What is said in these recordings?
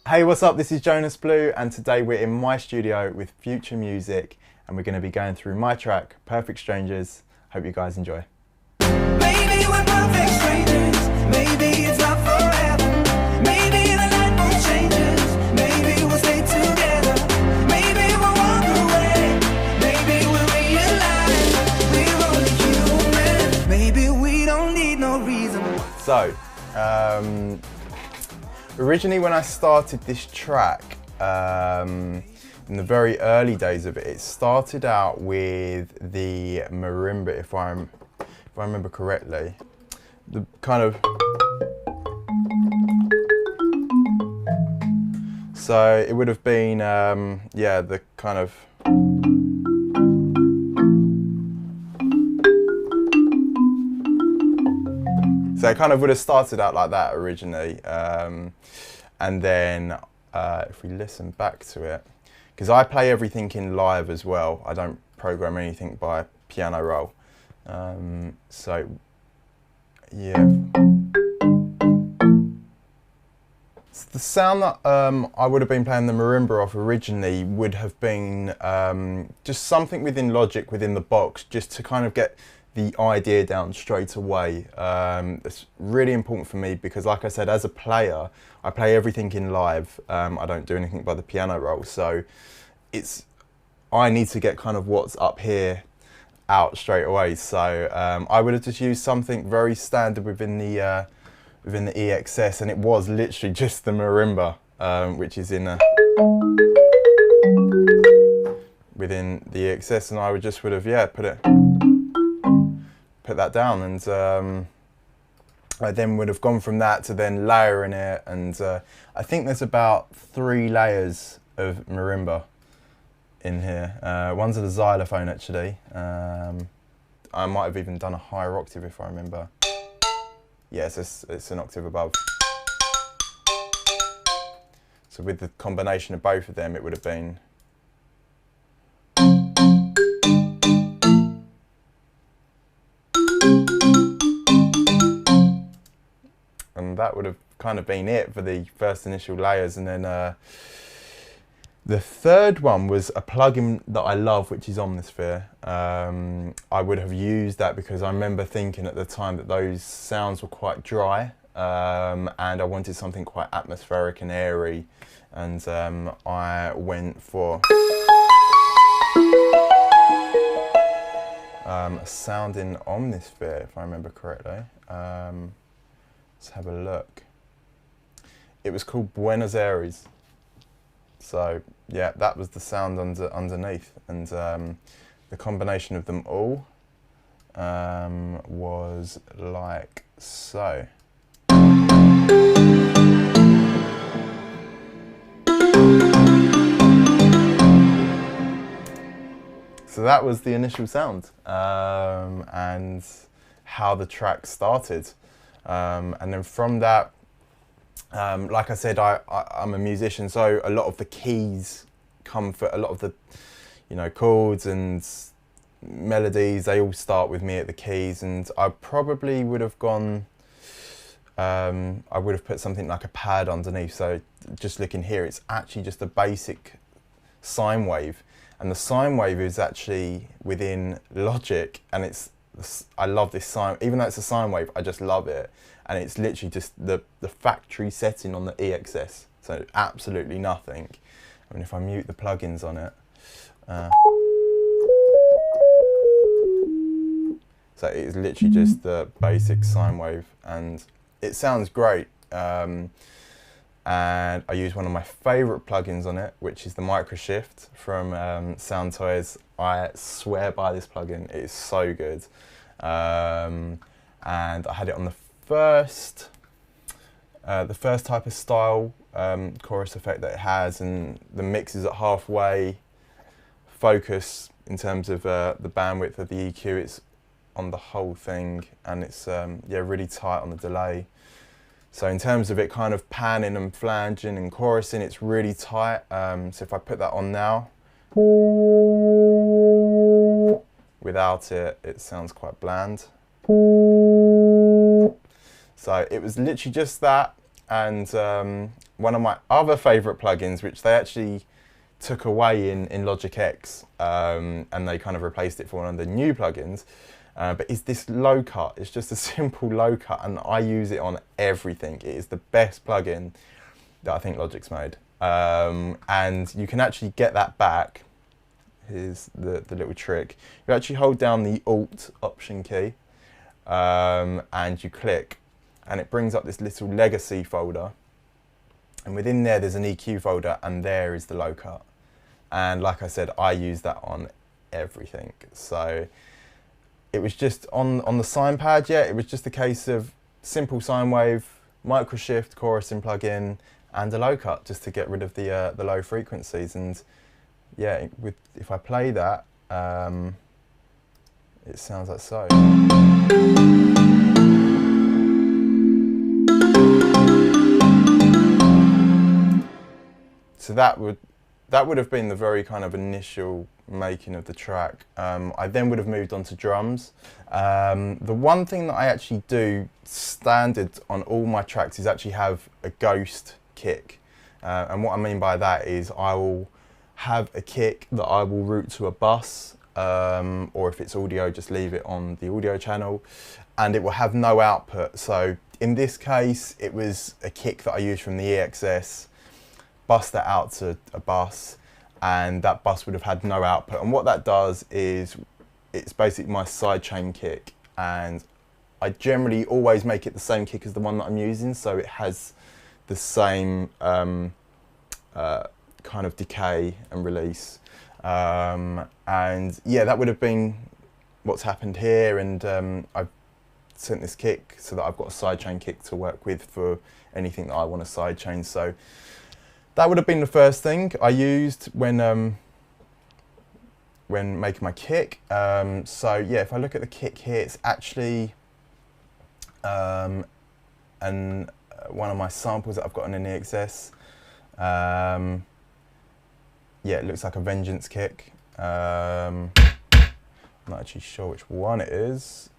Hey, what's up? This is Jonas Blue, and today we're in my studio with Future Music, and we're going to be going through my track, Perfect Strangers. Hope you guys enjoy. Maybe we're perfect strangers. Maybe it's not forever. Maybe the night will change us. Maybe we'll stay together. Maybe we'll walk away. Maybe we'll realize we're only human. Maybe we don't need no reason. So, originally when I started this track, in the very early days of it, it started out with the marimba, if I remember correctly. The kind of... So it would have been, yeah, the kind of... So it kind of would have started out like that originally, and then if we listen back to it, because I play everything in live as well, I don't program anything by piano roll, so yeah. So the sound that I would have been playing the marimba off originally would have been just something within Logic, within the box, just to kind of get the idea down straight away. It's really important for me because, like I said, as a player, I play everything in live. I don't do anything by the piano roll, so I need to get kind of what's up here out straight away. So I would have just used something very standard within the EXS, and it was literally just the marimba, which is in within the EXS, and I would have put that down, and I then would have gone from that to then layering it, and I think there's about 3 layers of marimba in here. One's a xylophone actually. I might have even done a higher octave if I remember. Yes, it's an octave above. So with the combination of both of them, it would have been. And that would have kind of been it for the first initial layers, and then the third one was a plugin that I love, which is Omnisphere. I would have used that because I remember thinking at the time that those sounds were quite dry, and I wanted something quite atmospheric and airy, and I went for a sound in Omnisphere, if I remember correctly. Let's have a look. It was called Buenos Aires. So yeah, that was the sound underneath, and the combination of them all was like so. So that was the initial sound, and how the track started. And then from that, like I said, I'm a musician, so a lot of the keys come for a lot of the, chords and melodies. They all start with me at the keys, and I probably would have gone. I would have put something like a pad underneath. So just looking here, it's actually just a basic sine wave, and the sine wave is actually within Logic, and I love this sine, even though it's a sine wave, I just love it. And it's literally just the factory setting on the EXS, so absolutely nothing. I mean, if I mute the plugins on it, so it is literally just the basic sine wave, and it sounds great. And I use one of my favourite plugins on it, which is the Microshift from Sound Toys. I swear by this plugin, it is so good. And I had it on the first type of style chorus effect that it has, and the mix is at halfway. Focus in terms of the bandwidth of the EQ, it's on the whole thing, and it's yeah, really tight on the delay. So in terms of it kind of panning and flanging and chorusing, it's really tight. So if I put that on now, without it, it sounds quite bland. So it was literally just that, and one of my other favourite plugins, which they actually took away in Logic X, and they kind of replaced it for one of the new plugins, but it's this low cut. It's just a simple low cut, and I use it on everything. It is the best plugin that I think Logic's made, and you can actually get that back. Here's the little trick. You actually hold down the Alt Option key, and you click, and it brings up this little legacy folder, and within there's an EQ folder, and there is the low cut. And like I said, I use that on everything. So it was just on the sine pad, yeah, it was just a case of simple sine wave, micro shift, chorusing plugin, and a low cut, just to get rid of the low frequencies. And yeah, if I play that, it sounds like so. So that would have been the very kind of initial making of the track. I then would have moved on to drums. The one thing that I actually do standard on all my tracks is actually have a ghost kick. And what I mean by that is I will have a kick that I will route to a bus, or if it's audio, just leave it on the audio channel, and it will have no output. So in this case, it was a kick that I used from the EXS, bust that out to a bus, and that bus would have had no output. And what that does is it's basically my sidechain kick, and I generally always make it the same kick as the one that I'm using, so it has the same kind of decay and release. And yeah, that would have been what's happened here, and I've sent this kick so that I've got a sidechain kick to work with for anything that I want to sidechain. So that would have been the first thing I used when making my kick. So yeah, if I look at the kick here, it's actually one of my samples that I've got on an EXS. Yeah, it looks like a Vengeance kick. I'm not actually sure which one it is.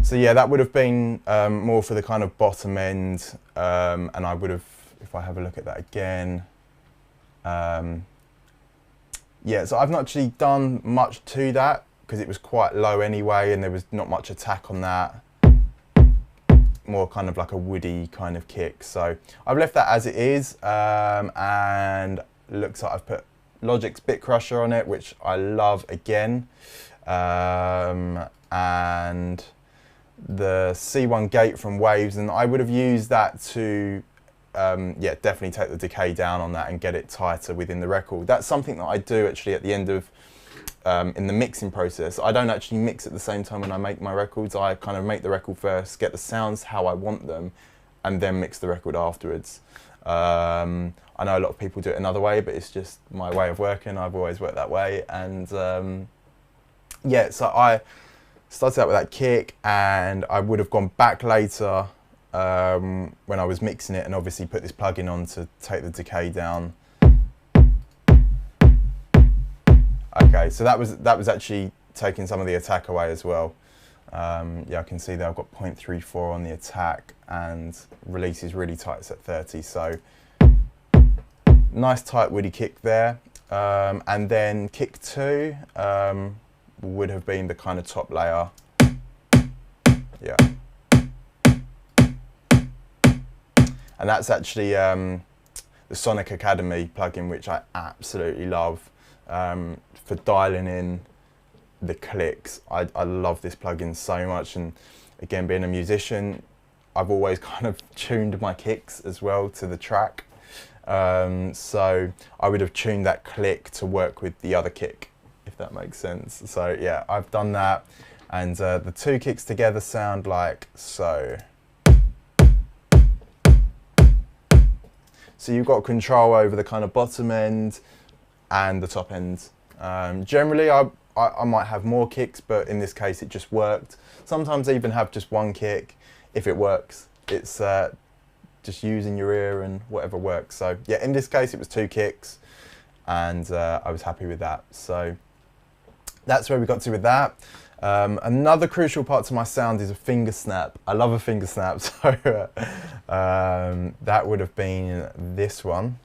So yeah, that would have been more for the kind of bottom end, and I would have, if I have a look at that again, yeah, so I've not actually done much to that because it was quite low anyway, and there was not much attack on that. More kind of like a woody kind of kick. So I've left that as it is, and looks like I've put Logic's Bit Crusher on it, which I love again, and the C1 gate from Waves, and I would have used that to yeah, definitely take the decay down on that and get it tighter within the record. That's something that I do actually at the end of in the mixing process. I don't actually mix at the same time when I make my records. I kind of make the record first, get the sounds how I want them, and then mix the record afterwards. I know a lot of people do it another way, but it's just my way of working. I've always worked that way. And yeah, so I started out with that kick, and I would have gone back later when I was mixing it, and obviously put this plugin on to take the decay down. Okay, so that was actually taking some of the attack away as well. Yeah, I can see that I've got 0.34 on the attack, and release is really tight, it's at 30. So nice tight woody kick there. And then kick 2 would have been the kind of top layer. Yeah. And that's actually the Sonic Academy plugin, which I absolutely love. For dialing in the clicks, I love this plugin so much, and again, being a musician, I've always kind of tuned my kicks as well to the track, so I would have tuned that click to work with the other kick, if that makes sense. So yeah, I've done that, and the two kicks together sound like so. So you've got control over the kind of bottom end and the top end. Generally, I might have more kicks, but in this case, it just worked. Sometimes I even have just one kick. If it works, it's just using your ear and whatever works. So yeah, in this case, it was 2 kicks, and I was happy with that. So that's where we got to with that. Another crucial part to my sound is a finger snap. I love a finger snap, so that would have been this one.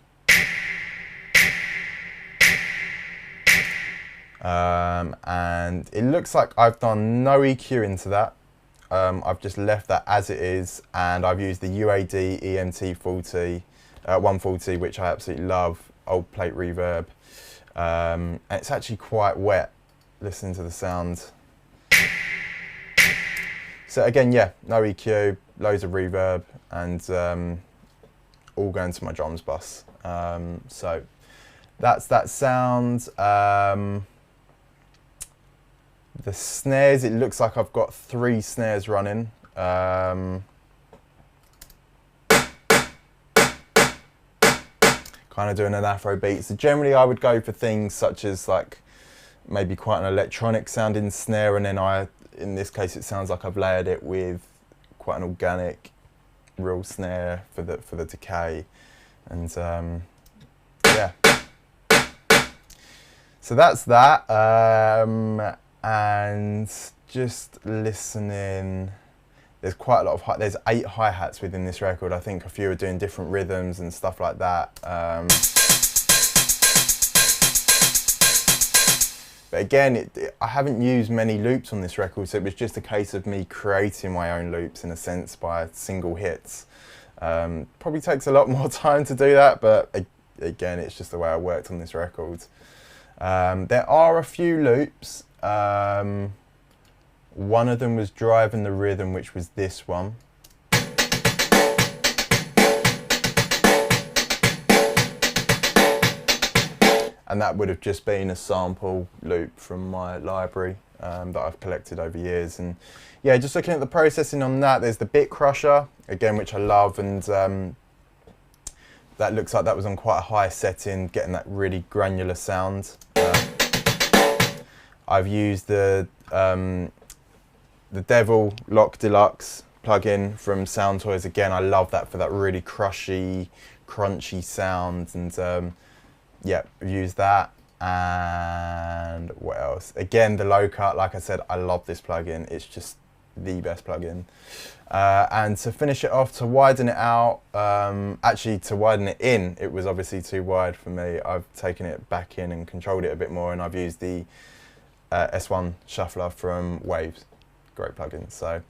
And it looks like I've done no EQ into that. I've just left that as it is, and I've used the UAD EMT 140, which I absolutely love, old plate reverb. And it's actually quite wet, listening to the sound. So again, yeah, no EQ, loads of reverb, and all going to my drums bus. So that's that sound. The snares, it looks like I've got 3 snares running. Kind of doing an Afro beat. So generally I would go for things such as like maybe quite an electronic sounding snare, and then in this case it sounds like I've layered it with quite an organic real snare for the decay. And yeah. So that's that. And just listening, there's quite a lot of there's 8 hi-hats within this record. I think a few are doing different rhythms and stuff like that. But again, I haven't used many loops on this record, so it was just a case of me creating my own loops in a sense by single hits. Probably takes a lot more time to do that, but again, it's just the way I worked on this record. There are a few loops. One of them was driving the rhythm, which was this one. And that would have just been a sample loop from my library that I've collected over years. And yeah, just looking at the processing on that, there's the bit crusher, again, which I love, and that looks like that was on quite a high setting, getting that really granular sound. I've used the Devil Lock Deluxe plugin from Sound Toys. Again, I love that for that really crunchy sound, and yeah, I've used that. And what else? Again, the low cut, like I said, I love this plugin. It's just the best plugin. And to finish it off, to widen it out, actually to widen it in, it was obviously too wide for me. I've taken it back in and controlled it a bit more, and I've used the S1 shuffler from Waves. Great plugin. So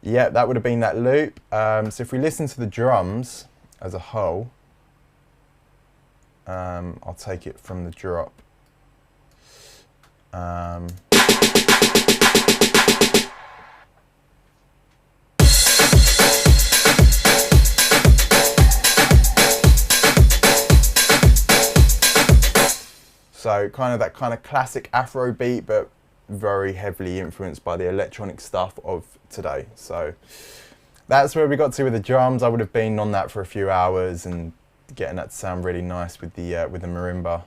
yeah, that would have been that loop. So if we listen to the drums as a whole, I'll take it from the drop. So kind of that kind of classic Afro beat, but very heavily influenced by the electronic stuff of today. So that's where we got to with the drums. I would have been on that for a few hours and getting that to sound really nice with the marimba.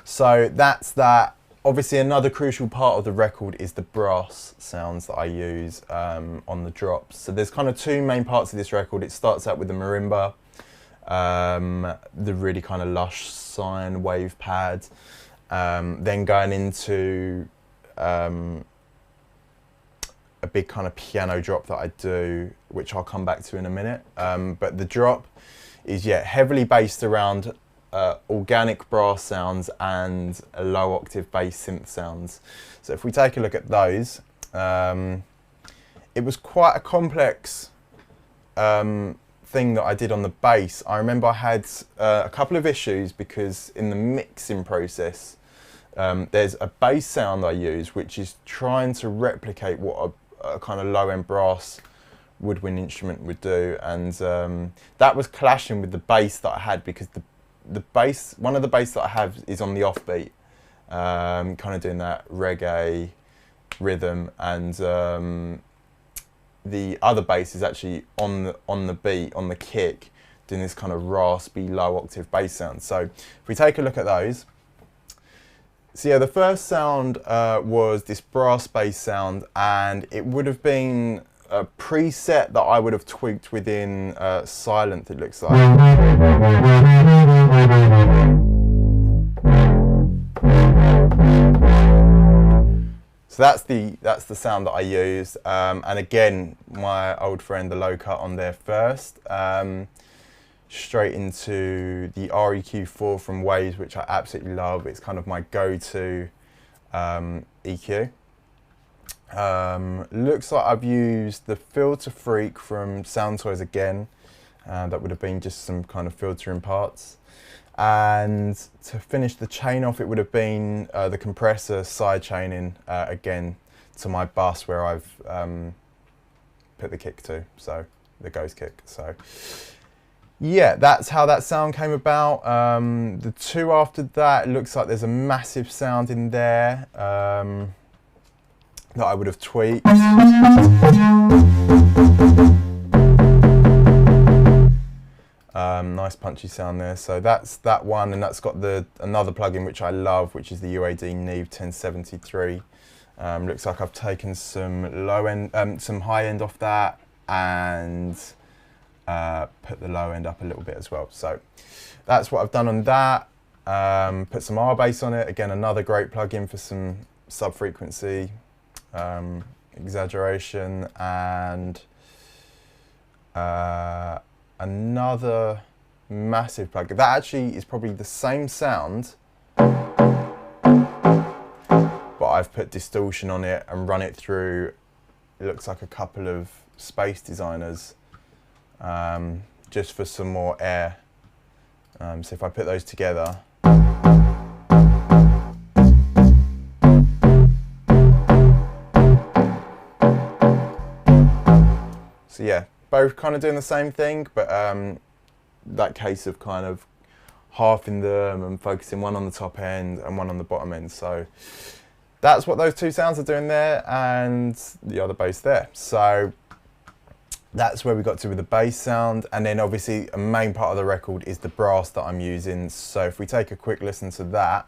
So that's that. Obviously, another crucial part of the record is the brass sounds that I use on the drops. So there's kind of 2 main parts of this record. It starts out with the marimba, the really kind of lush sine wave pad, then going into a big kind of piano drop that I do, which I'll come back to in a minute. But the drop is, yeah, heavily based around organic brass sounds and a low octave bass synth sounds. So if we take a look at those, it was quite a complex thing that I did on the bass. I remember I had a couple of issues because in the mixing process, there's a bass sound I use which is trying to replicate what a kind of low-end brass woodwind instrument would do, and that was clashing with the bass that I had, because the bass, one of the bass that I have is on the offbeat, kind of doing that reggae rhythm, and the other bass is actually on the beat, on the kick, doing this kind of raspy low octave bass sound. So if we take a look at those, so yeah, the first sound was this brass bass sound, and it would have been a preset that I would have tweaked within Synth, it looks like. So that's the sound that I used, and again, my old friend the low cut on there first, straight into the REQ4 from Waves, which I absolutely love. It's kind of my go-to EQ. Looks like I've used the Filter Freak from Sound Toys again. That would have been just some kind of filtering parts. And to finish the chain off, it would have been the compressor sidechaining again to my bus where I've put the kick to, so the ghost kick. So yeah, that's how that sound came about. The two after that, it looks like there's a massive sound in there that I would have tweaked. Nice punchy sound there. So that's that one, and that's got another plugin which I love, which is the UAD Neve 1073. Looks like I've taken some low end, some high end off that, and put the low end up a little bit as well. So that's what I've done on that. Put some R bass on it. Again, another great plugin for some sub frequency exaggeration, and another massive plugin. That actually is probably the same sound, but I've put distortion on it and run it through, it looks like a couple of space designers, just for some more air. So if I put those together, so yeah, both kind of doing the same thing, but that case of kind of halving them and focusing one on the top end and one on the bottom end. So that's what those two sounds are doing there, and the other bass there. So that's where we got to with the bass sound. And then obviously a main part of the record is the brass that I'm using. So if we take a quick listen to that,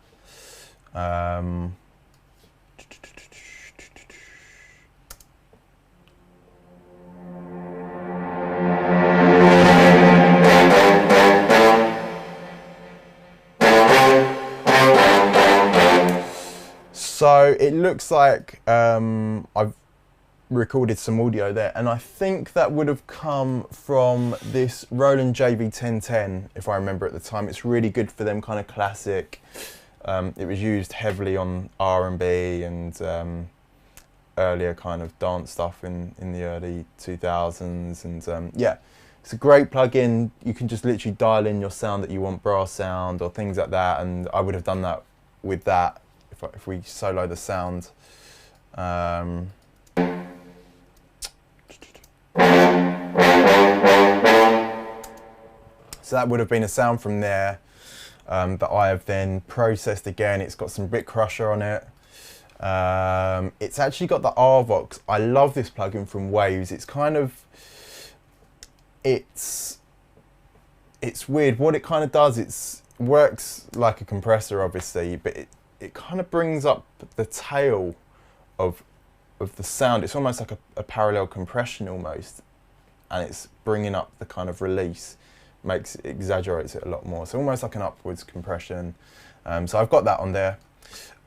so it looks like I've recorded some audio there, and I think that would have come from this Roland JV1010, if I remember at the time. It's really good for them kind of classic. It was used heavily on R&B and earlier kind of dance stuff in the early 2000s, and yeah, it's a great plugin. You can just literally dial in your sound that you want, brass sound or things like that, and I would have done that with that if we solo the sound. So that would have been a sound from there that I have then processed again. It's got some Bit Crusher on it. It's actually got the RVox. I love this plugin from Waves. It's kind of, it's weird. What it kind of does, it works like a compressor obviously, but it kind of brings up the tail of the sound. It's almost like a parallel compression almost, and it's bringing up the kind of release, exaggerates it a lot more. So almost like an upwards compression. So I've got that on there.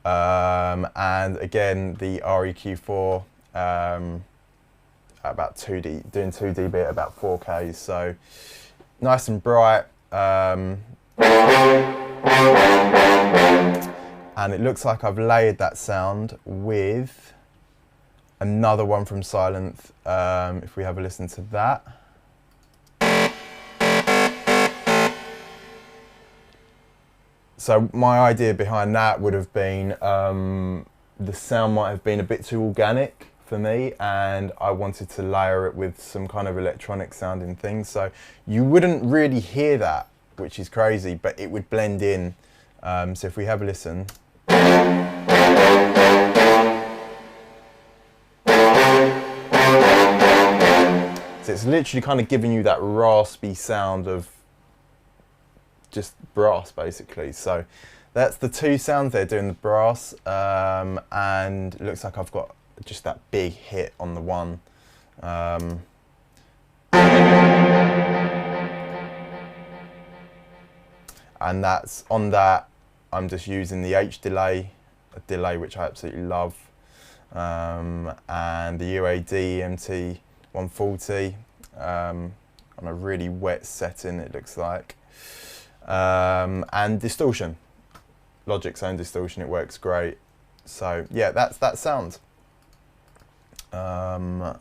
And again, the REQ4 about 2D, doing 2 dB at about 4K. So nice and bright. And it looks like I've layered that sound with another one from Synth. If we have a listen to that. So my idea behind that would have been, the sound might have been a bit too organic for me, and I wanted to layer it with some kind of electronic sounding things. So you wouldn't really hear that, which is crazy, but it would blend in. So if we have a listen. So it's literally kind of giving you that raspy sound of just brass basically. So that's the two sounds there doing the brass, and it looks like I've got just that big hit on the one. And that's on that, I'm just using the H delay, a delay which I absolutely love. and the UAD EMT 140 on a really wet setting, it looks like, and distortion, Logic's own distortion. It works great. So yeah, that's that sound. And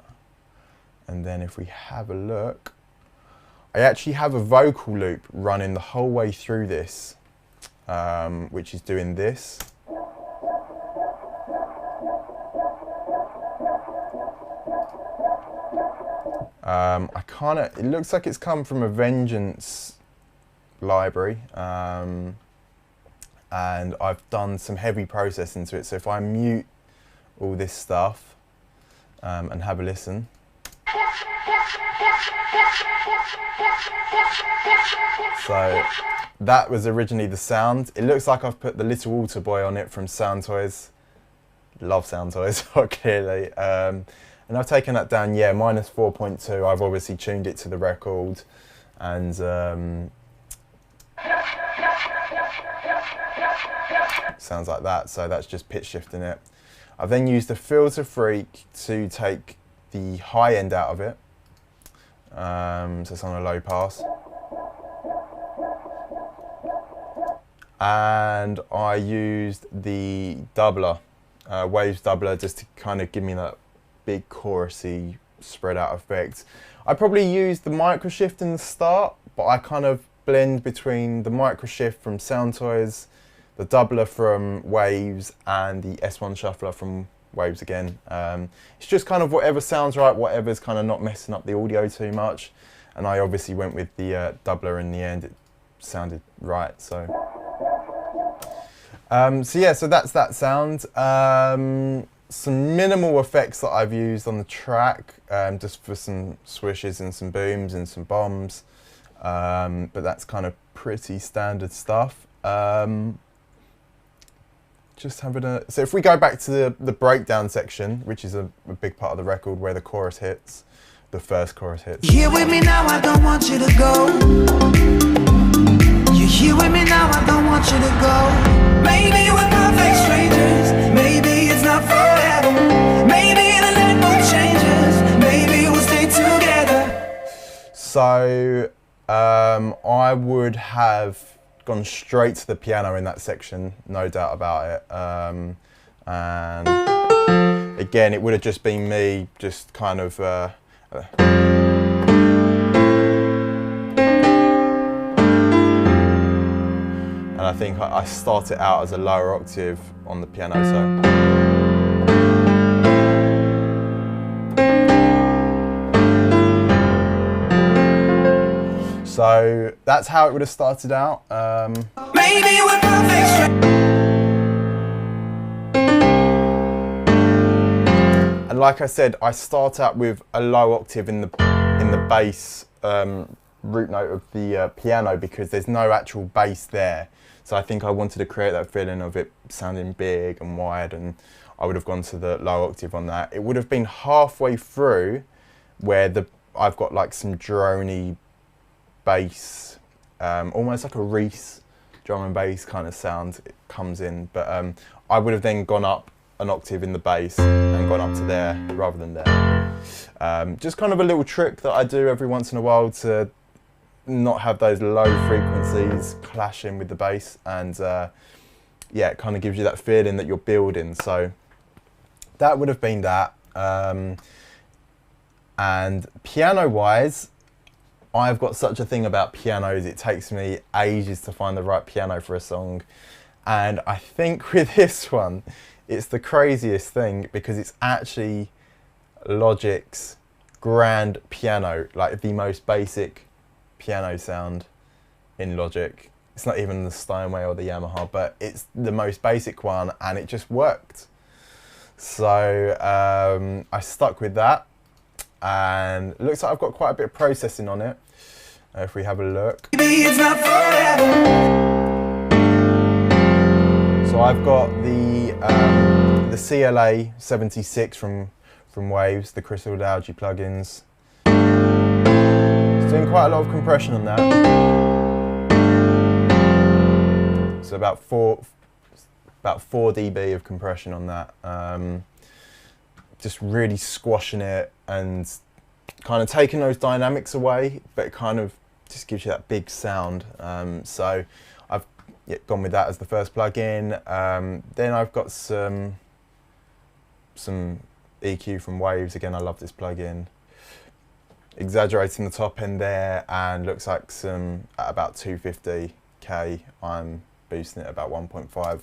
then if we have a look, I actually have a vocal loop running the whole way through this, which is doing this. It looks like it's come from a Vengeance library, and I've done some heavy processing to it. So if I mute all this stuff and have a listen. So that was originally the sound. It looks like I've put the Little Water Boy on it from Sound Toys. Love Sound Toys, clearly. And I've taken that down, yeah, minus 4.2. I've obviously tuned it to the record, and sounds like that. So that's just pitch shifting it. I've then used the Filter Freak to take the high end out of it. So it's on a low pass. And I used the doubler, Waves doubler, just to kind of give me that big chorusy spread out effect. I probably used the micro shift in the start, but I kind of blend between the micro shift from Sound Toys, the doubler from Waves, and the S1 shuffler from Waves again. It's just kind of whatever sounds right, whatever's kind of not messing up the audio too much. And I obviously went with the doubler in the end. It sounded right, so. So yeah, so that's that sound. Some minimal effects that I've used on the track, just for some swishes and some booms and some bombs, but that's kind of pretty standard stuff. Just having a, so if we go back to the breakdown section, which is a big part of the record where the chorus hits, the first chorus hits. Here with me now, I don't want you to go. You're here with me now, I don't want you to go. Maybe we're perfect strangers, maybe it's not forever. Maybe the night will change us, maybe we'll stay together. So I would have gone straight to the piano in that section, no doubt about it. And again, it would have just been me just kind of and I think I start it out as a lower octave on the piano, so that's how it would have started out. Maybe we're perfect strangers. And like I said, I start out with a low octave in the bass root note of the piano, because there's no actual bass there. So I think I wanted to create that feeling of it sounding big and wide, and I would have gone to the low octave on that. It would have been halfway through where I've got like some droney bass, almost like a Reese drum and bass kind of sound. It comes in, but I would have then gone up an octave in the bass and gone up to there rather than there. Just kind of a little trick that I do every once in a while to not have those low frequencies clashing with the bass, and yeah, it kind of gives you that feeling that you're building. So that would have been that. And piano wise, I've got such a thing about pianos. It takes me ages to find the right piano for a song, and I think with this one it's the craziest thing, because it's actually Logic's grand piano, like the most basic piano sound in Logic. It's not even the Steinway or the Yamaha, but it's the most basic one, and it just worked. So I stuck with that, and it looks like I've got quite a bit of processing on it. If we have a look. Maybe it's not forever. So I've got the CLA 76 from Waves, the Crystal Algae plugins. It's doing quite a lot of compression on that. So about 4 dB of compression on that. just really squashing it and kind of taking those dynamics away, but it kind of just gives you that big sound. So I've gone with that as the first plugin. Then I've got some EQ from Waves. Again, I love this plugin. Exaggerating the top end there, and looks like some at about 250k. I'm boosting it about 1.5.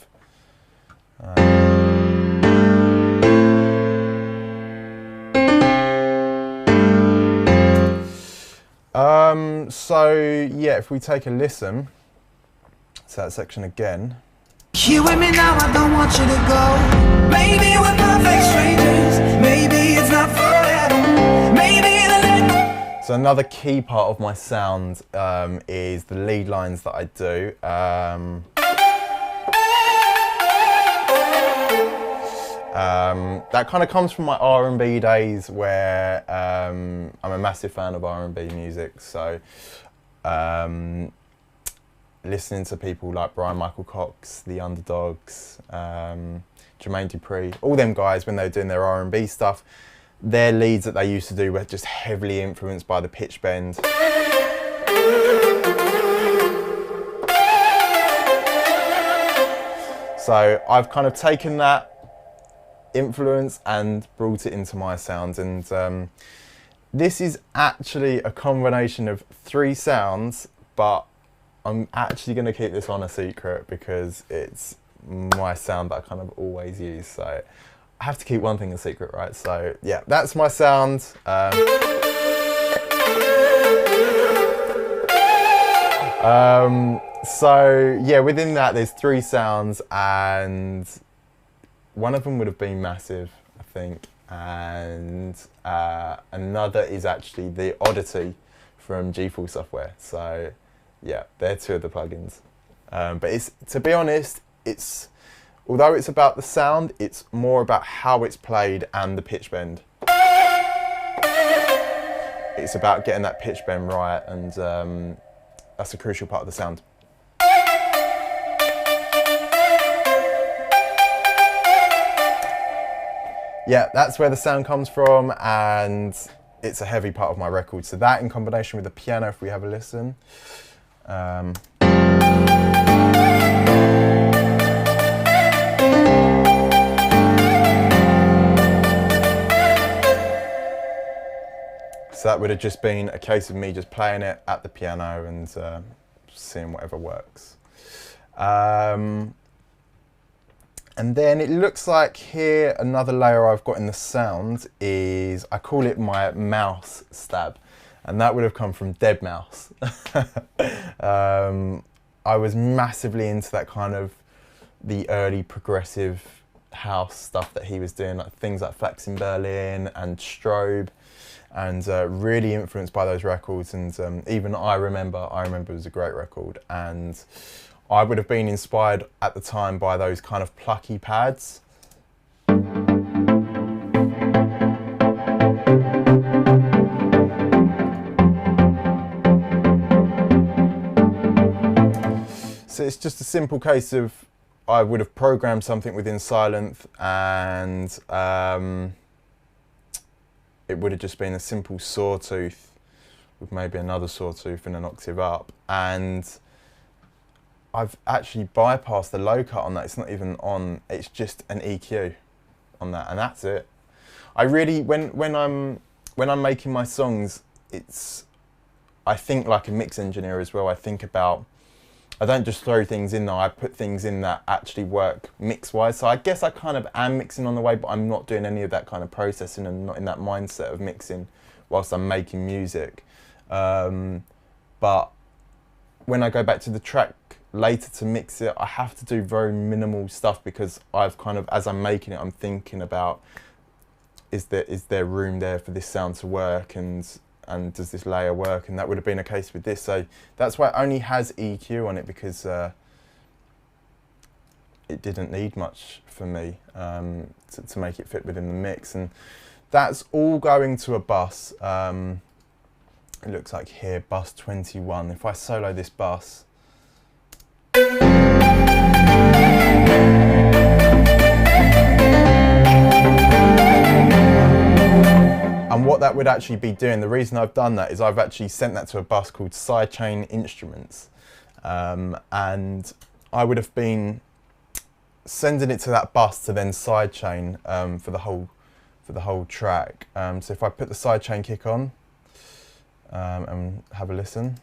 So yeah, if we take a listen to that section again. You with me now, I don't want you to go. Maybe we're perfect strangers. Maybe it's not forever. Maybe the So another key part of my sound is the lead lines that I do. That kind of comes from my R&B days, where I'm a massive fan of R&B music. So listening to people like Brian Michael Cox, The Underdogs, Jermaine Dupri, all them guys, when they were doing their R&B stuff, their leads that they used to do were just heavily influenced by the pitch bend. So I've kind of taken that influence and brought it into my sounds, and this is actually a combination of 3 sounds, but I'm actually going to keep this one a secret because it's my sound that I kind of always use. So I have to keep one thing a secret, right? So yeah, that's my sound. So yeah, within that there's 3 sounds, and one of them would have been Massive, I think, and another is actually the Oddity from G4 Software. So yeah, they're 2 of the plugins. But it's, to be honest, it's, although it's about the sound, it's more about how it's played and the pitch bend. It's about getting that pitch bend right, and that's a crucial part of the sound. Yeah, that's where the sound comes from, and it's a heavy part of my record. So that, in combination with the piano, if we have a listen. So that would have just been a case of me just playing it at the piano and seeing whatever works. And then it looks like here, another layer I've got in the sound is, I call it my mouse stab. And that would have come from deadmau5. I was massively into that kind of the early progressive house stuff that he was doing, like things like Flax in Berlin and Strobe, and really influenced by those records. And even I remember it was a great record. And I would have been inspired at the time by those kind of plucky pads. So it's just a simple case of, I would have programmed something within Synth, and it would have just been a simple sawtooth with maybe another sawtooth and an octave up. And I've actually bypassed the low cut on that. It's not even on, it's just an EQ on that, and that's it. I really, when I'm making my songs, I think like a mix engineer as well. I think about, I don't just throw things in there, I put things in that actually work mix-wise. So I guess I kind of am mixing on the way, but I'm not doing any of that kind of processing and not in that mindset of mixing whilst I'm making music. But when I go back to the track later to mix it, I have to do very minimal stuff, because I've kind of, as I'm making it, I'm thinking about, is there room there for this sound to work, and does this layer work? And that would have been a case with this. So that's why it only has EQ on it, because it didn't need much for me to make it fit within the mix. And that's all going to a bus. It looks like here, bus 21. If I solo this bus, that would actually be doing, the reason I've done that is I've actually sent that to a bus called Sidechain Instruments, and I would have been sending it to that bus to then sidechain for the whole track. So if I put the sidechain kick on and have a listen.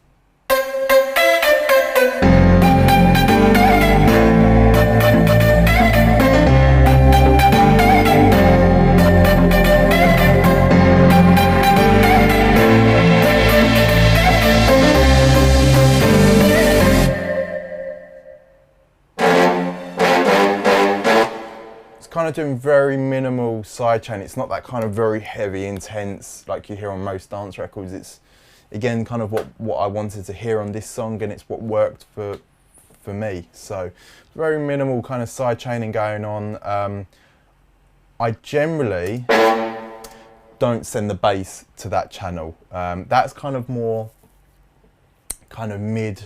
Kind of doing very minimal sidechain. It's not that kind of very heavy, intense like you hear on most dance records. It's again kind of what I wanted to hear on this song, and it's what worked for me. So very minimal kind of sidechaining going on. I generally don't send the bass to that channel. That's kind of more kind of mid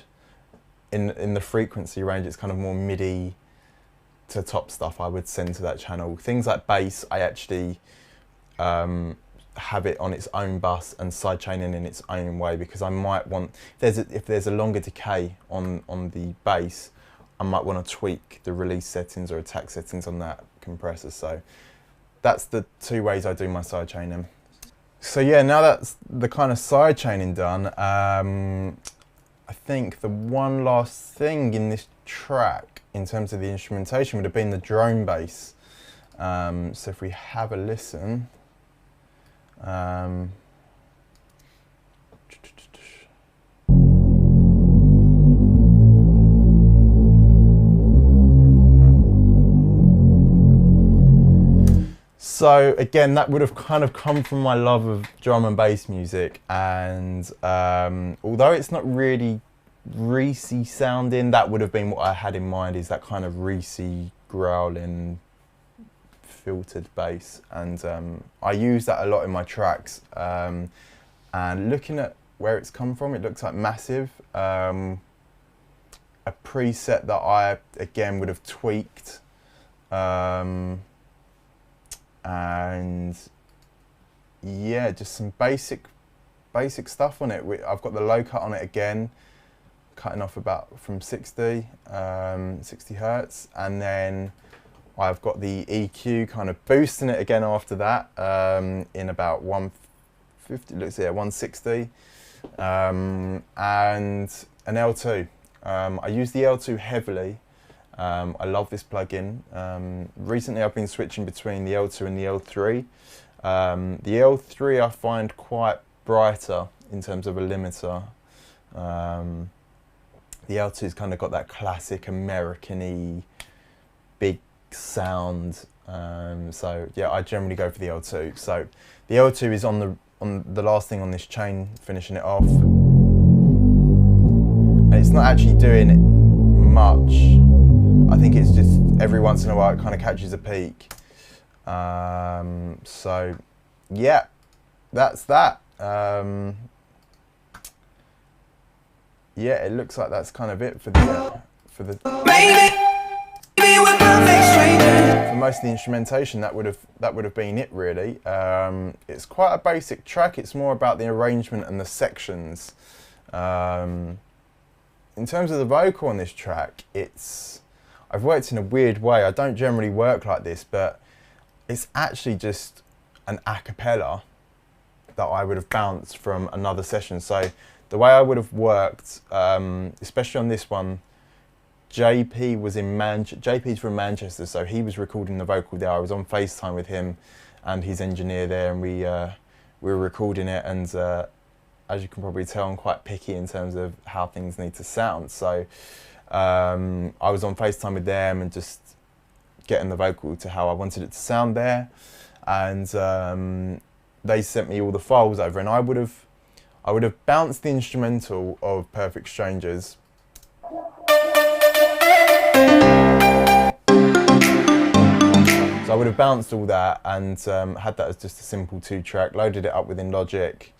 in the frequency range. It's kind of more MIDI to top stuff I would send to that channel. Things like bass, I actually have it on its own bus and sidechaining in its own way, because I might want, if there's a longer decay on the bass, I might want to tweak the release settings or attack settings on that compressor. So that's the two ways I do my sidechaining. So yeah, now that's the kind of sidechaining done, I think the one last thing in this track in terms of the instrumentation would have been the drone bass. So if we have a listen, so again, that would have kind of come from my love of drum and bass music, and although it's not really Reese sounding, that would have been what I had in mind, is that kind of Reese growling filtered bass, and I use that a lot in my tracks, and looking at where it's come from, it looks like Massive, a preset that I again would have tweaked, and yeah, just some basic stuff on it. I've got the low cut on it again, cutting off about from 60 hertz, and then I've got the EQ kind of boosting it again after that, in about 150, looks here, 160, and an L2. I use the L2 heavily. I love this plugin. Recently I've been switching between the L2 and the L3. The L3 I find quite brighter in terms of a limiter. The L2's kind of got that classic American-y big sound, so yeah, I generally go for the L2. So the L2 is on the last thing on this chain, finishing it off, and it's not actually doing much. I think it's just every once in a while it kind of catches a peak. So yeah, that's that. Yeah, it looks like that's kind of it for most of the instrumentation. That would have been it really. It's quite a basic track. It's more about the arrangement and the sections. In terms of the vocal on this track, I've worked in a weird way. I don't generally work like this, but it's actually just an a cappella that I would have bounced from another session. So the way I would have worked, especially on this one, JP's from Manchester, so he was recording the vocal there. I was on FaceTime with him and his engineer there, and we were recording it, and as you can probably tell, I'm quite picky in terms of how things need to sound. So I was on FaceTime with them and just getting the vocal to how I wanted it to sound there, and they sent me all the files over, and I would have bounced the instrumental of Perfect Strangers. So I would have bounced all that and had that as just a simple 2-track, loaded it up within Logic,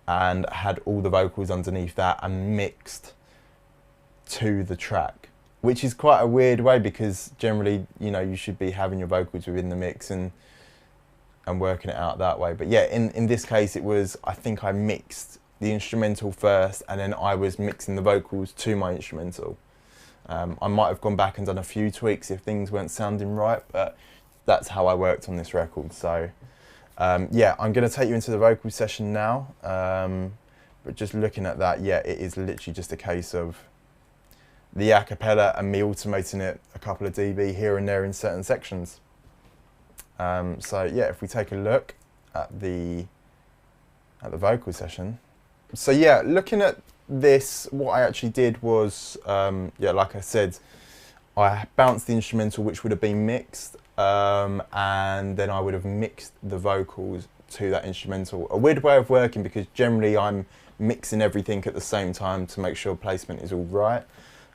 and had all the vocals underneath that and mixed to the track, which is quite a weird way, because generally, you know, you should be having your vocals within the mix, and and working it out that way. But yeah, in this case it was, I think I mixed the instrumental first and then I was mixing the vocals to my instrumental. I might have gone back and done a few tweaks if things weren't sounding right, but that's how I worked on this record. So yeah, I'm going to take you into the vocal session now, but just looking at that, yeah, it is literally just a case of the a cappella and me automating it a couple of dB here and there in certain sections. So yeah, if we take a look at the vocal session. So yeah, looking at this, what I actually did was, yeah, like I said, I bounced the instrumental, which would have been mixed, and then I would have mixed the vocals to that instrumental. A weird way of working, because generally I'm mixing everything at the same time to make sure placement is all right.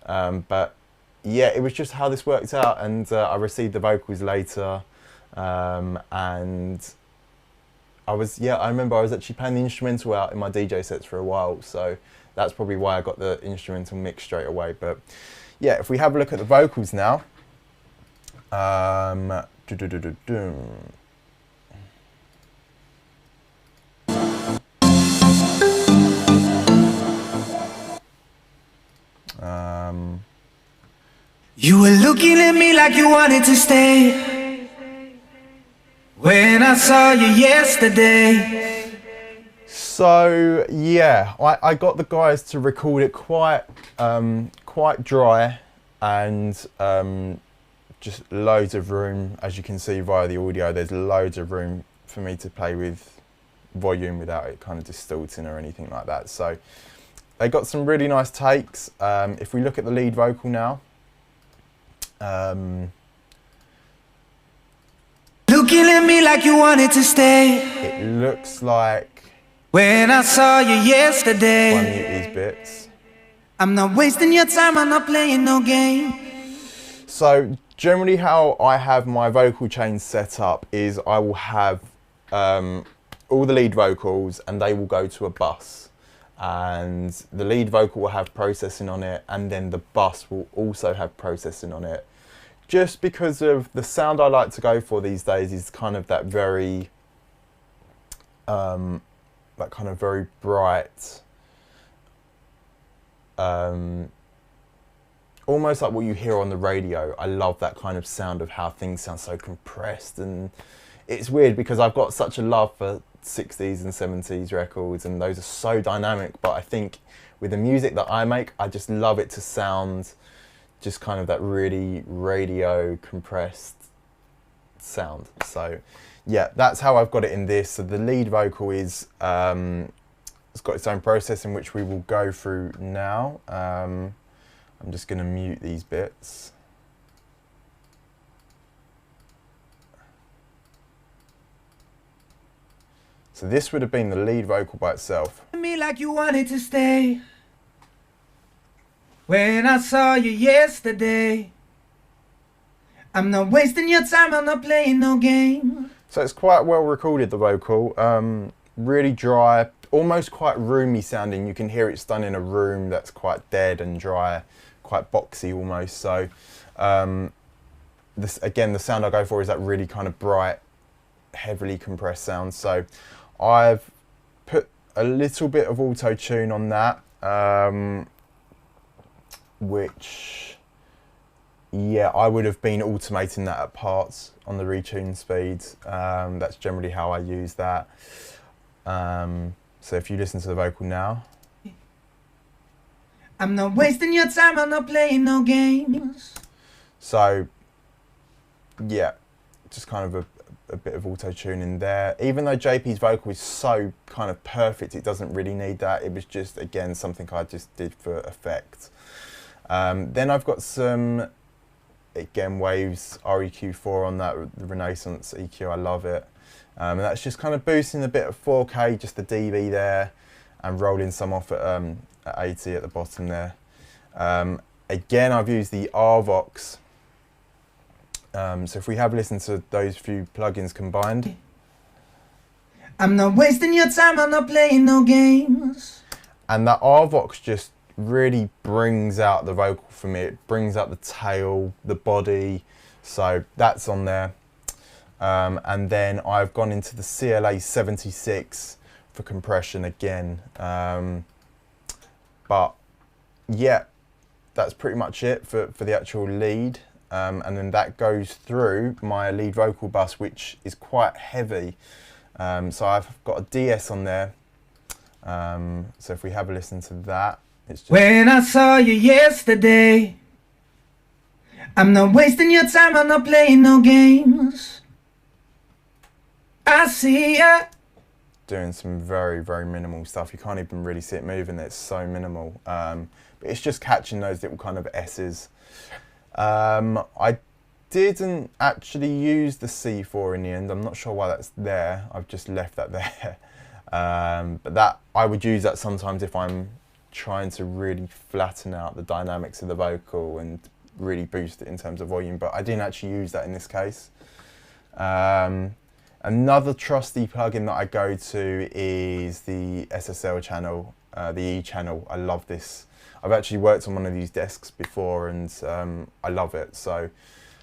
But yeah, it was just how this worked out, and I received the vocals later, and I remember I was actually playing the instrumental out in my DJ sets for a while, so that's probably why I got the instrumental mix straight away. But yeah, if we have a look at the vocals now, You were looking at me like you wanted to stay when I saw you yesterday. So yeah, I got the guys to record it quite dry, and just loads of room. As you can see via the audio, there's loads of room for me to play with volume without it kind of distorting or anything like that. So they got some really nice takes. If we look at the lead vocal now, looking at me like you wanted to stay. It looks like when I saw you yesterday. if I mute these bits. I'm not wasting your time, I'm not playing no game. So generally how I have my vocal chain set up is I will have all the lead vocals and they will go to a bus. And the lead vocal will have processing on it, and then the bus will also have processing on it. Just because of the sound I like to go for these days is kind of that very, that kind of very bright, almost like what you hear on the radio. I love that kind of sound of how things sound so compressed, and it's weird because I've got such a love for 60s and 70s records, and those are so dynamic, but I think with the music that I make, I just love it to sound just kind of that really radio compressed sound. So yeah, that's how I've got it in this. So the lead vocal is it's got its own processing, which we will go through now. I'm just going to mute these bits. So this would have been the lead vocal by itself. Me like you wanted to stay when I saw you yesterday. I'm not wasting your time, I'm not playing no game. So it's quite well recorded, the vocal. Really dry, almost quite roomy sounding. You can hear it's done in a room that's quite dead and dry, quite boxy almost. So this, again, the sound I go for is that really kind of bright, heavily compressed sound. So I've put a little bit of auto tune on that, which, yeah, I would have been automating that at parts on the retune speed. That's generally how I use that. So if you listen to the vocal now. I'm not wasting your time, I'm not playing no games. So yeah, just kind of a bit of auto tune in there. Even though JP's vocal is so kind of perfect, it doesn't really need that. It was just, again, something I just did for effect. Then I've got some, again, Waves REQ4 on that, the Renaissance EQ, I love it. And that's just kind of boosting a bit of 4K, just the dB there, and rolling some off at 80 at the bottom there. Again, I've used the RVox. So if we have listened to those few plugins combined. I'm not wasting your time, I'm not playing no games. And that RVox just really brings out the vocal for me. It brings out the tail, the body. So that's on there. And then I've gone into the CLA 76 for compression again. But yeah, that's pretty much it for the actual lead. And then that goes through my lead vocal bus, which is quite heavy. So I've got a DS on there. So if we have a listen to that, it's just... When I saw you yesterday, I'm not wasting your time, I'm not playing no games. I see ya. Doing some very, very minimal stuff. You can't even really see it moving, it's so minimal. But it's just catching those little kind of S's. I didn't actually use the C4 in the end. I'm not sure why that's there. I've just left that there. But that I would use that sometimes if I'm trying to really flatten out the dynamics of the vocal and really boost it in terms of volume. But I didn't actually use that in this case. Another trusty plugin that I go to is the SSL channel, the E channel. I love this. I've actually worked on one of these desks before and I love it. So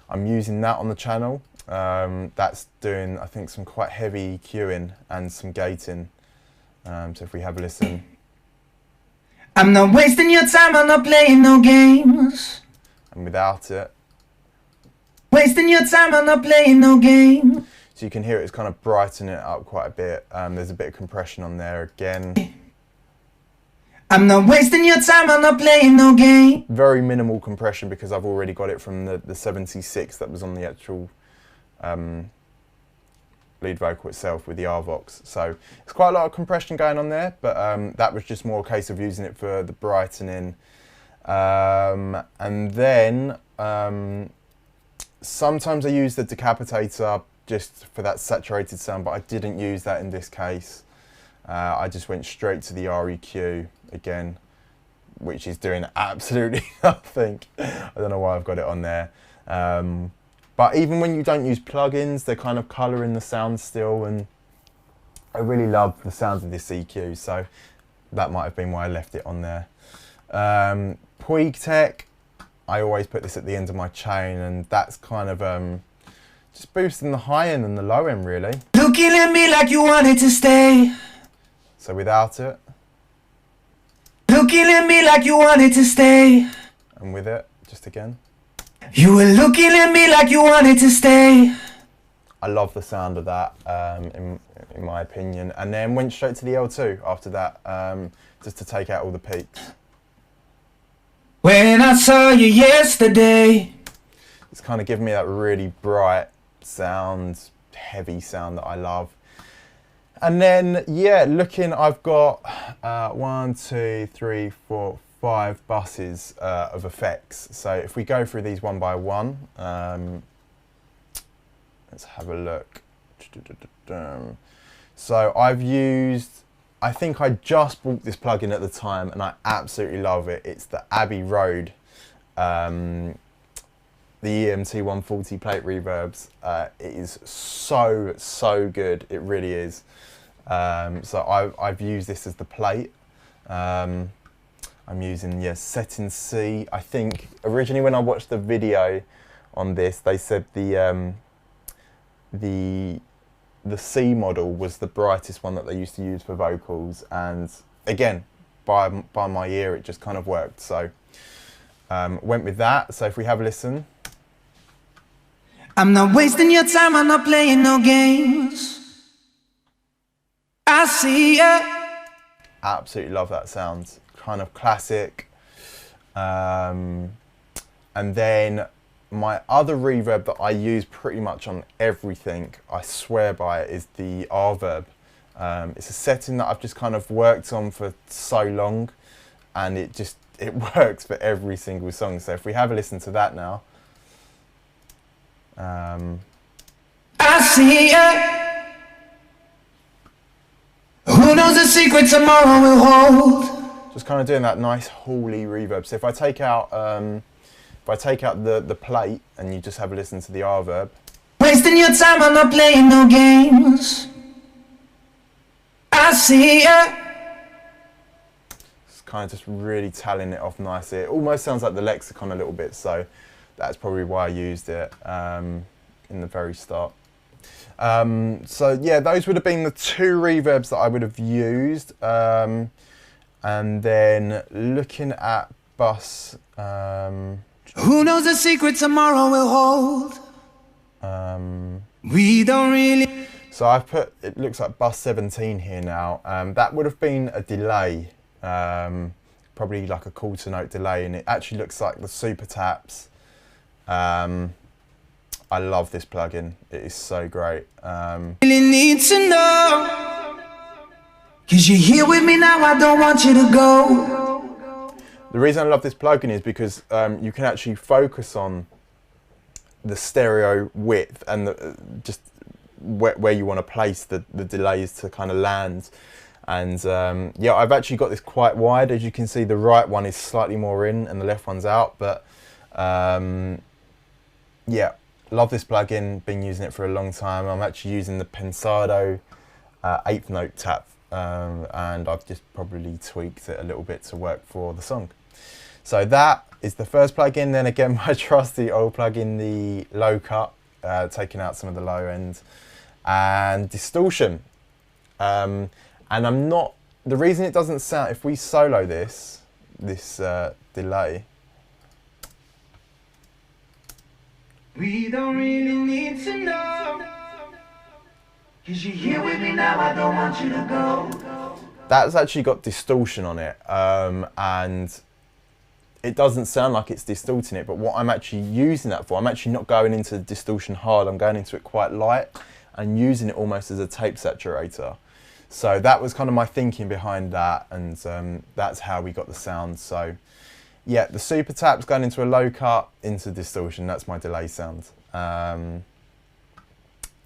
I'm using that on the channel. That's doing, I think, some quite heavy EQing and some gating. So if we have a listen. I'm not wasting your time, I'm not playing no games. And without it. Wasting your time, I'm not playing no game. So you can hear it's kind of brightening it up quite a bit. There's a bit of compression on there again. I'm not wasting your time, I'm not playing no game. Very minimal compression because I've already got it from the 76 that was on the actual lead vocal itself with the RVox. So it's quite a lot of compression going on there, but that was just more a case of using it for the brightening. And then sometimes I use the decapitator just for that saturated sound, but I didn't use that in this case. I just went straight to the REQ again, which is doing absolutely nothing. I don't know why I've got it on there. But even when you don't use plugins, they're kind of colouring the sound still, and I really love the sound of this EQ, so that might have been why I left it on there. Puig Tech, I always put this at the end of my chain, and that's kind of just boosting the high end and the low end really. Looking at me like you wanted to stay. So without it. Looking at me like you wanted to stay. And with it, just again. You were looking at me like you wanted to stay. I love the sound of that, in my opinion. And then went straight to the L2 after that, just to take out all the peaks. When I saw you yesterday. It's kind of giving me that really bright sound, heavy sound that I love. And then, yeah, looking, I've got 1, 2, 3, 4, 5 buses of effects. So if we go through these one by one, let's have a look. So I've used, I think I just bought this plugin at the time and I absolutely love it. It's the Abbey Road, the EMT 140 plate reverbs. It is so good, it really is. So I've used this as the plate. I'm using, yeah, setting C. I think originally when I watched the video on this, they said the C model was the brightest one that they used to use for vocals, and again, by my ear, it just kind of worked. So went with that. So if we have a listen. I'm not wasting your time, I'm not playing no games. I see ya. Absolutely love that sound. Kind of classic. And then my other reverb that I use pretty much on everything, I swear by it, is the R-verb. It's a setting that I've just kind of worked on for so long, and it works for every single song. So if we have a listen to that now. I see ya. Who knows the secret tomorrow will hold? Just kind of doing that nice hauly reverb. So if I take out the plate and you just have a listen to the R-verb. Wasting your time, I'm not playing no games. I see ya. It's kind of just really tallying it off nicely. It almost sounds like the Lexicon a little bit, so that's probably why I used it in the very start. So yeah, those would have been the two reverbs that I would have used. And then looking at bus. Who knows the secret tomorrow will hold? We don't really. So I've put, it looks like bus 17 here now. That would have been a delay, probably like a quarter note delay, and it actually looks like the super taps. I love this plugin. It is so great. Really need to know, 'cause you're here with me now, I don't want you to go. The reason I love this plugin is because you can actually focus on the stereo width and just where you want to place the delays to kind of land. And yeah, I've actually got this quite wide. As you can see, the right one is slightly more in and the left one's out. But yeah, love this plugin, been using it for a long time. I'm actually using the Pensado 8th note tap, and I've just probably tweaked it a little bit to work for the song. So that is the first plugin. Then again, my trusty old plugin, the low cut, taking out some of the low end, and distortion. And I'm not, the reason it doesn't sound, if we solo this delay. We don't really need to know, 'cause you're here with me now, I don't want you to go. That's actually got distortion on it, and it doesn't sound like it's distorting it, but what I'm actually using that for, I'm actually not going into distortion hard, I'm going into it quite light and using it almost as a tape saturator. So that was kind of my thinking behind that, and that's how we got the sound. So yeah, the super tap's going into a low cut, into distortion, that's my delay sound. And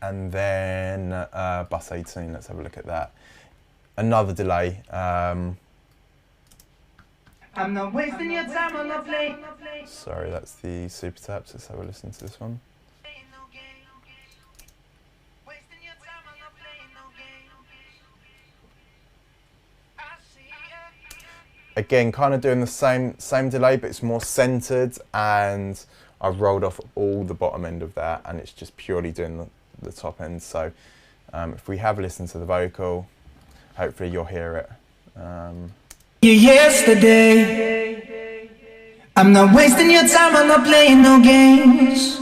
then bus 18, let's have a look at that. Another delay. I'm not wasting your time on the plane. Sorry, that's the super taps, let's have a listen to this one. Again, kind of doing the same delay, but it's more centered, and I've rolled off all the bottom end of that, and it's just purely doing the top end. So if we have a listen to the vocal, hopefully you'll hear it. Yesterday, I'm not wasting your time, I'm not playing no games.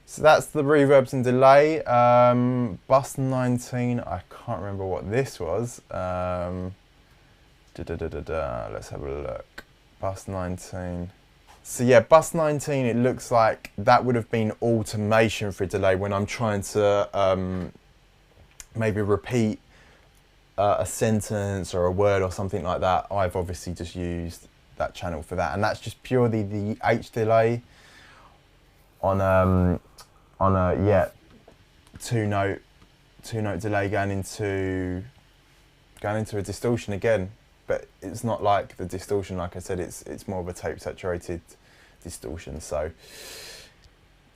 So that's the reverbs and delay. Bus 19, I can't remember what this was. Let's have a look. Bus 19. So yeah, bus 19, it looks like that would have been automation for delay when I'm trying to maybe repeat a sentence or a word or something like that. I've obviously just used that channel for that, and that's just purely the H delay on a yeah two note delay going into a distortion again. But it's not like the distortion, like I said, it's more of a tape saturated distortion. So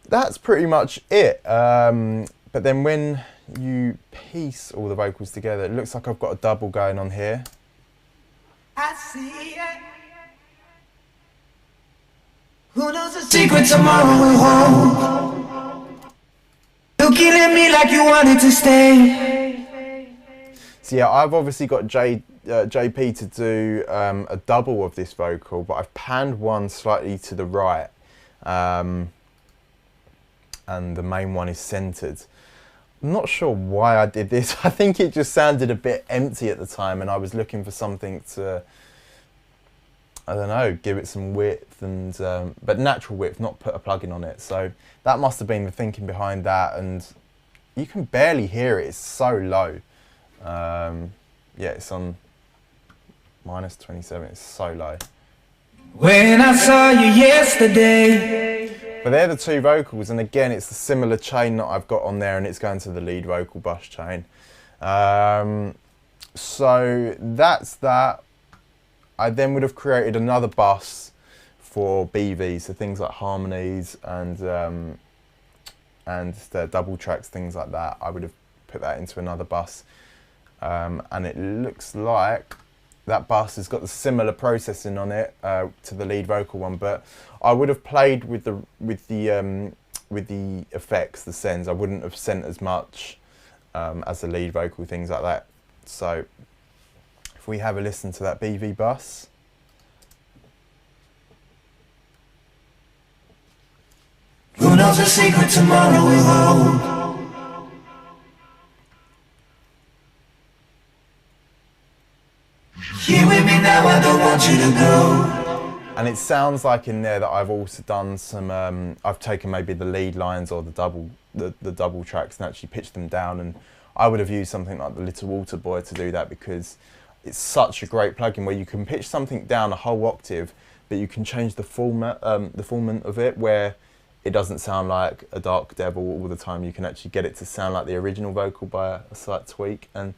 that's pretty much it. But then when you piece all the vocals together, it looks like I've got a double going on here. I see it. Who knows the secret tomorrow will hold? Looking at me like you wanted to stay. So yeah, I've obviously got JP to do a double of this vocal, but I've panned one slightly to the right, and the main one is centered. I'm not sure why I did this. I think it just sounded a bit empty at the time, and I was looking for something to, I don't know, give it some width, and but natural width, not put a plugin on it. So that must have been the thinking behind that, and you can barely hear it, it's so low. Yeah, it's on -27, it's so low. When I saw you yesterday. But they're the two vocals, and again, it's the similar chain that I've got on there, and it's going to the lead vocal bus chain. So that's that. I then would have created another bus for BV, so things like harmonies and the double tracks, things like that. I would have put that into another bus. And it looks like that bus has got the similar processing on it to the lead vocal one, but I would have played with the the effects, the sends. I wouldn't have sent as much as the lead vocal, things like that. So if we have a listen to that BV bus. Who knows the secret tomorrow will hold? Here with me now, I don't want you to go. And it sounds like in there that I've also done some, I've taken maybe the lead lines or the double tracks and actually pitched them down, and I would have used something like the Little Water Boy to do that, because it's such a great plugin where you can pitch something down a whole octave, but you can change the format of it, where it doesn't sound like a Dark Devil all the time. You can actually get it to sound like the original vocal by a slight tweak, and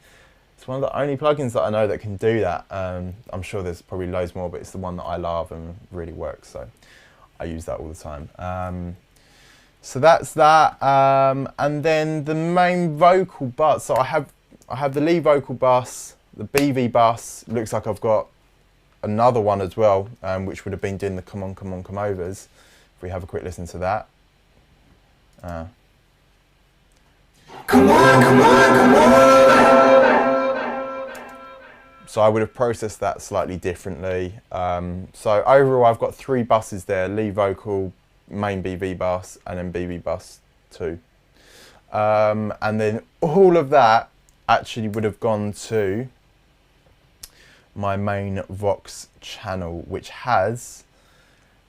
it's one of the only plugins that I know that can do that. I'm sure there's probably loads more, but it's the one that I love and really works, so I use that all the time. So that's that, and then the main vocal bus. So I have the lead vocal bus, the BV bus. Looks like I've got another one as well, which would have been doing the come on, come on, come overs. If we have a quick listen to that. Come on, come on, come on. So I would have processed that slightly differently. So overall, I've got 3 buses there: lead vocal, main BV bus, and then BV bus 2. And then all of that actually would have gone to my main Vox channel, which has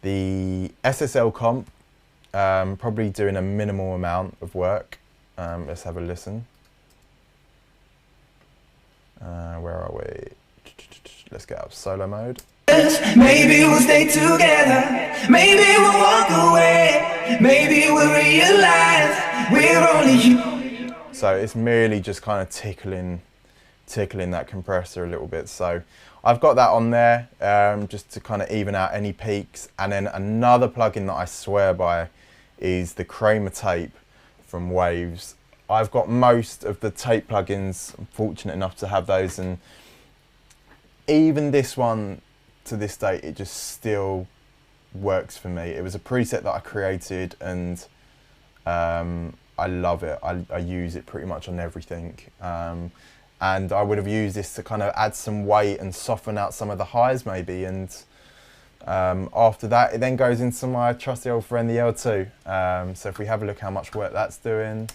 the SSL comp, probably doing a minimal amount of work. Let's have a listen. Where are we? Let's get up solo mode. Maybe we'll stay together. Maybe we'll walk away. Maybe we'll realize we're only you. So it's merely just kind of tickling that compressor a little bit. So I've got that on there just to kind of even out any peaks. And then another plugin that I swear by is the Kramer tape from Waves. I've got most of the tape plugins. I'm fortunate enough to have those, and even this one to this day, it just still works for me. It was a preset that I created, and I love it. I use it pretty much on everything. And I would have used this to kind of add some weight and soften out some of the highs maybe, and after that it then goes into my trusty old friend the L2. So if we have a look how much work that's doing.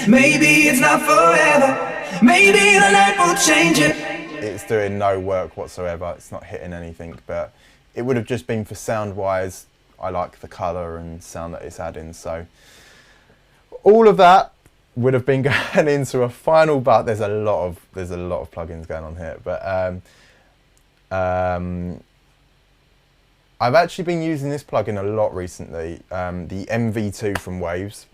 Maybe it's not forever. Maybe the light will change it. It's doing no work whatsoever. It's not hitting anything, but it would have just been for sound wise. I like the colour and sound that it's adding. So all of that would have been going into a final, but there's a lot of plugins going on here. But I've actually been using this plugin a lot recently, the MV2 from Waves.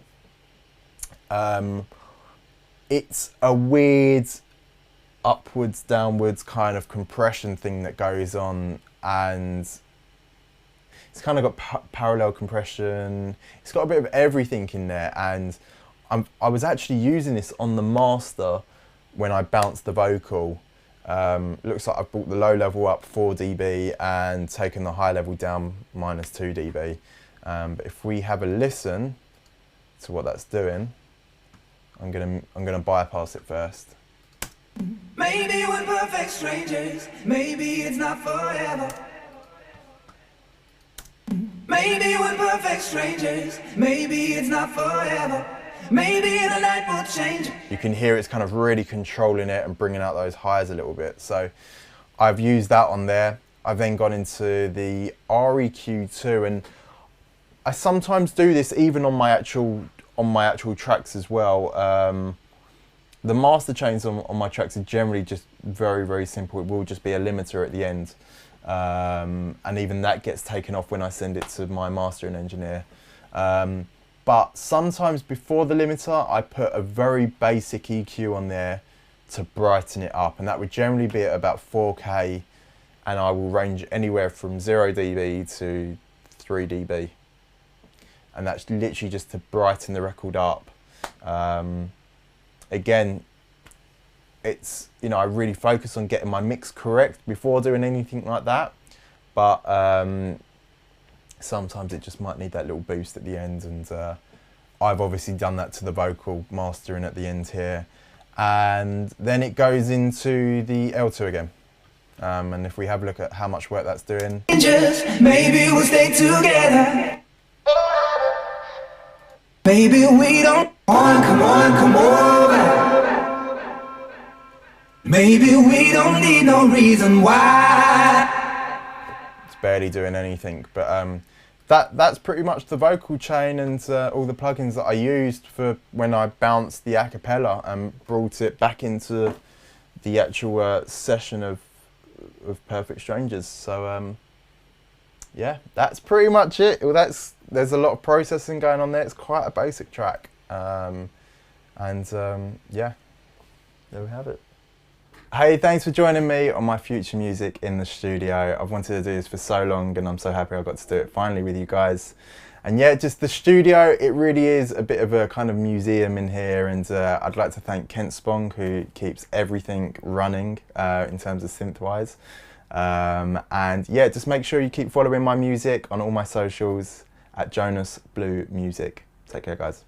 It's a weird upwards downwards kind of compression thing that goes on, and it's kind of got parallel compression. It's got a bit of everything in there, and I was actually using this on the master when I bounced the vocal. Looks like I've brought the low level up 4 dB and taken the high level down minus 2 dB. But if we have a listen to what that's doing, I'm gonna bypass it first. Maybe we're perfect strangers. Maybe it's not forever. Maybe we're perfect strangers. Maybe it's not forever. Maybe the light will change. You can hear it's kind of really controlling it and bringing out those highs a little bit. So I've used that on there. I've then gone into the REQ2, and I sometimes do this even on my actual tracks as well. The master chains on my tracks are generally just very, very simple. It will just be a limiter at the end. And even that gets taken off when I send it to my mastering engineer. But sometimes before the limiter, I put a very basic EQ on there to brighten it up. And that would generally be at about 4K. And I will range anywhere from 0 dB to 3 dB. And that's literally just to brighten the record up. Again, it's, you know, I really focus on getting my mix correct before doing anything like that. But sometimes it just might need that little boost at the end, and I've obviously done that to the vocal mastering at the end here. And then it goes into the L2 again. And if we have a look at how much work that's doing. Maybe we'll stay together. Maybe we don't. Come on, come over. Maybe we don't need no reason why. It's barely doing anything, but that's pretty much the vocal chain and all the plugins that I used for when I bounced the acapella and brought it back into the actual session of Perfect Strangers. So yeah, that's pretty much it. Well, there's a lot of processing going on there. It's quite a basic track, yeah, there we have it. Hey, thanks for joining me on my future music in the studio. I've wanted to do this for so long and I'm so happy I got to do it finally with you guys. And yeah, just the studio, it really is a bit of a kind of museum in here, and I'd like to thank Kent Spong, who keeps everything running in terms of synth-wise. And yeah, just make sure you keep following my music on all my socials at Jonas Blue Music. Take care, guys.